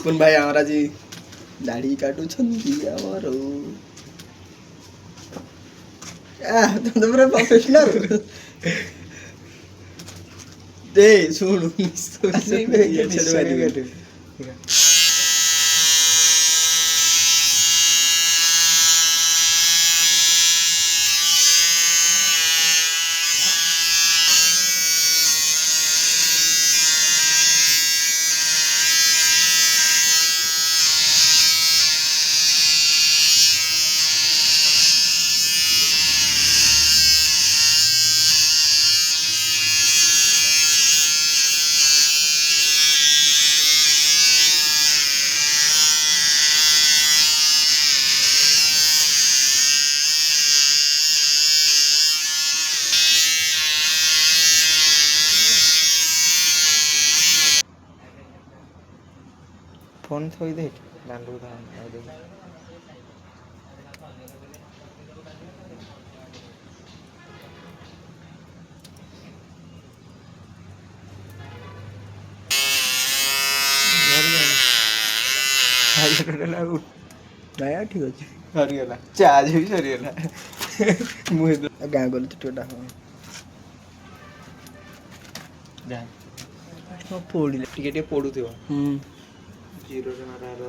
ବିପୁନ ଭାଇ ଆମର ଆଜି ଦାଢ଼ି କାଟୁଛନ୍ତି ଆମର ତମେ ପୁରା ପ୍ରଫେସନାଲ। ଦେ ଶୁଣୁ फोन थोई दे दांडू धाम ନାଇଁ ଠିକ ଅଛି ସରିଗଲା ଚାର୍ଜ ବି ସରିଗଲା ମୁଁ ଗାଁ ଗଲେ ଚୁଟିଟା ପୋଡ଼ିଲେ ଟିକେ ଟିକେ ପୋଡ଼ୁଥିବ ହୁଁ ଜିରୋରେ ମାରା ହେଲା